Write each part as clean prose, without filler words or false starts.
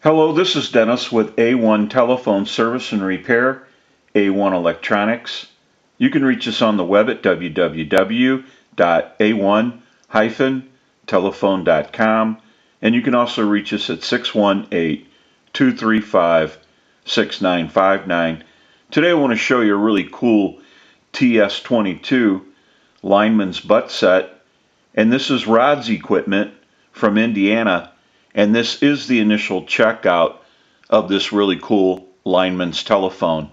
Hello, this is Dennis with A1 Telephone Service and Repair, A1 Electronics. You can reach us on the web at www.a1-telephone.com, and you can also reach us at 618-235-6959. Today I want to show you a really cool TS22 Linemans Buttset, and this is Rod's equipment from Indiana. And this is the initial checkout of this really cool lineman's telephone.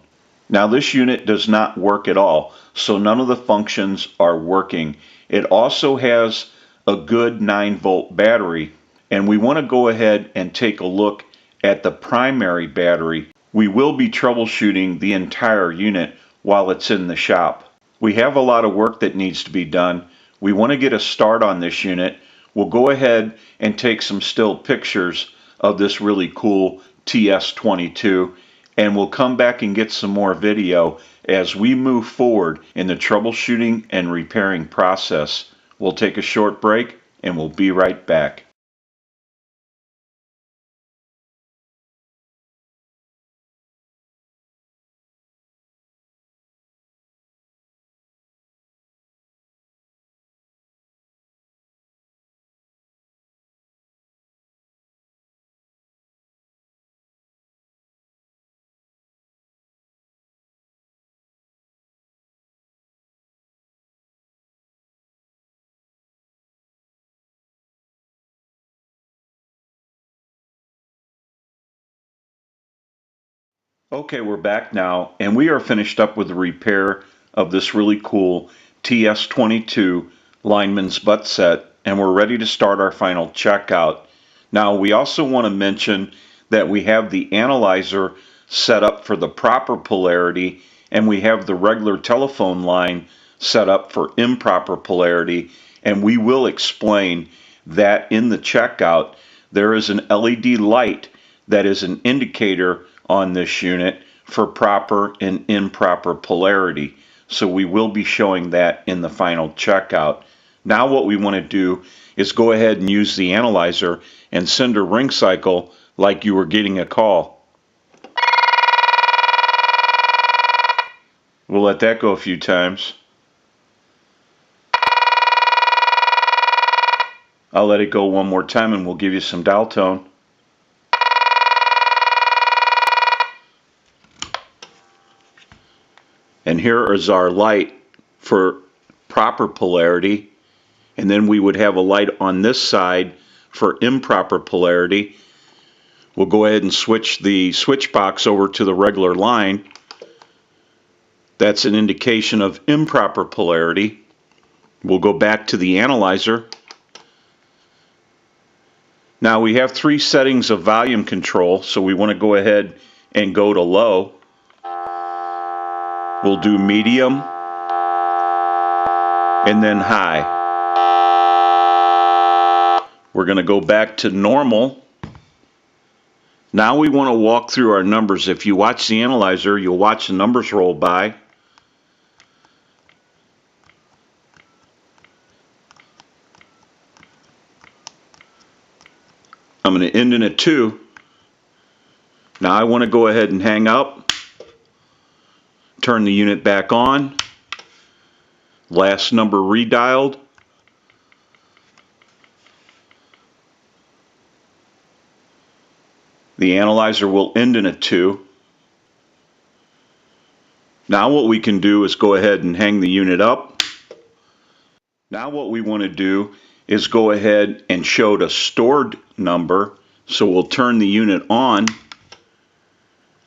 Now this unit does not work at all, so none of the functions are working. It also has a good 9-volt battery, and we want to go ahead and take a look at the primary battery. We will be troubleshooting the entire unit while it's in the shop. We have a lot of work that needs to be done. We want to get a start on this unit. We'll go ahead and take some still pictures of this really cool TS22, and we'll come back and get some more video as we move forward in the troubleshooting and repairing process. We'll take a short break and we'll be right back. Okay, we're back now, and we are finished up with the repair of this really cool TS22 Linemans Buttset, and we're ready to start our final checkout. Now, we also want to mention that we have the analyzer set up for the proper polarity, and we have the regular telephone line set up for improper polarity, and we will explain that in the checkout. There is an LED light that is an indicator on this unit for proper and improper polarity. So we will be showing that in the final checkout. Now what we want to do is go ahead and use the analyzer and send a ring cycle like you were getting a call. We'll let that go a few times. I'll let it go one more time and we'll give you some dial tone. And here is our light for proper polarity. And then we would have a light on this side for improper polarity. We'll go ahead and switch the switch box over to the regular line. That's an indication of improper polarity. We'll go back to the analyzer. Now we have 3 settings of volume control, so we want to go ahead and go to low. We'll do medium and then high. We're going to go back to normal. Now we want to walk through our numbers. If you watch the analyzer, you'll watch the numbers roll by. I'm going to end in a 2. Now I want to go ahead and hang up. Turn the unit back on. Last number redialed. The analyzer will end in a 2. Now what we can do is go ahead and hang the unit up. Now what we want to do is go ahead and show the stored number. So we'll turn the unit on.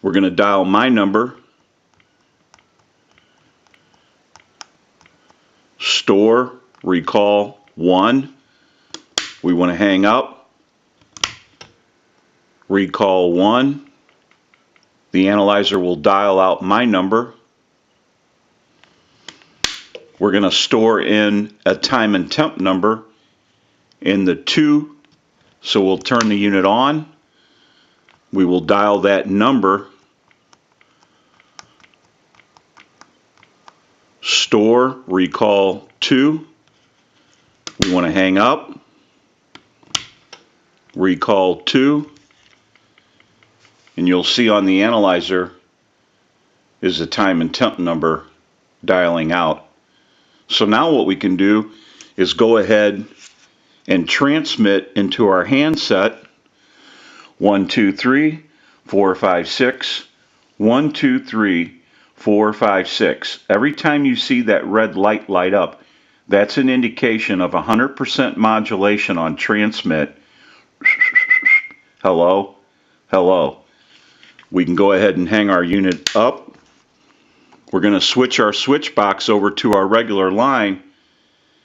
We're going to dial my number. Store, recall 1. We want to hang up. Recall 1. The analyzer will dial out my number. We're going to store in a time and temp number in the 2. So we'll turn the unit on. We will dial that number. Store, recall 2. We want to hang up. Recall 2. And you'll see on the analyzer is the time and temp number dialing out. So now what we can do is go ahead and transmit into our handset 1, 2, 3, 4, 5, 6, 1, 2, 3, 4, 5, 6. Every time you see that red light light up, that's an indication of 100% modulation on transmit. Hello, hello. We can go ahead and hang our unit up. We're going to switch our switch box over to our regular line,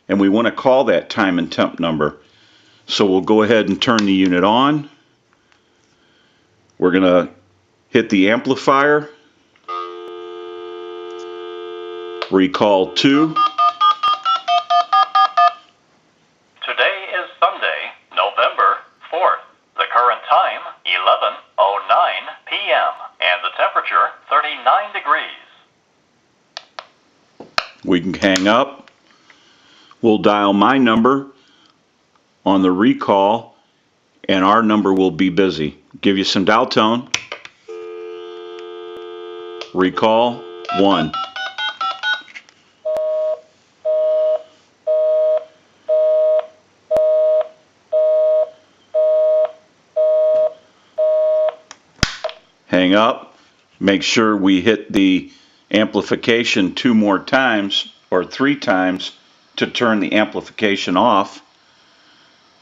and we want to call that time and temp number. So we'll go ahead and turn the unit on. We're going to hit the amplifier, recall 2. Today is Sunday, November 4th. The current time, 11:09 p.m. and the temperature, 39 degrees. We can hang up. We'll dial my number on the recall, and our number will be busy. Give you some dial tone. Recall 1. Hang up. Make sure we hit the amplification 2 more times or 3 times to turn the amplification off.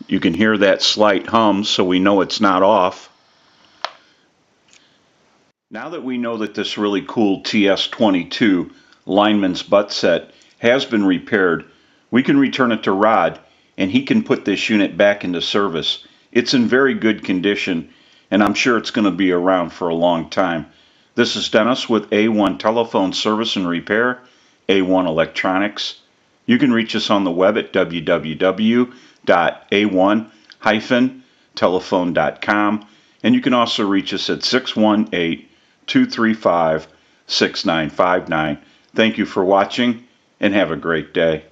You can hear that slight hum, so we know it's not off. Now that we know that this really cool TS22 Linemans Buttset has been repaired, we can return it to Rod, and he can put this unit back into service. It's in very good condition, and I'm sure it's going to be around for a long time. This is Dennis with A1 Telephone Service and Repair, A1 Electronics. You can reach us on the web at www.a1-telephone.com, and you can also reach us at 618-235-6959. Thank you for watching, and have a great day.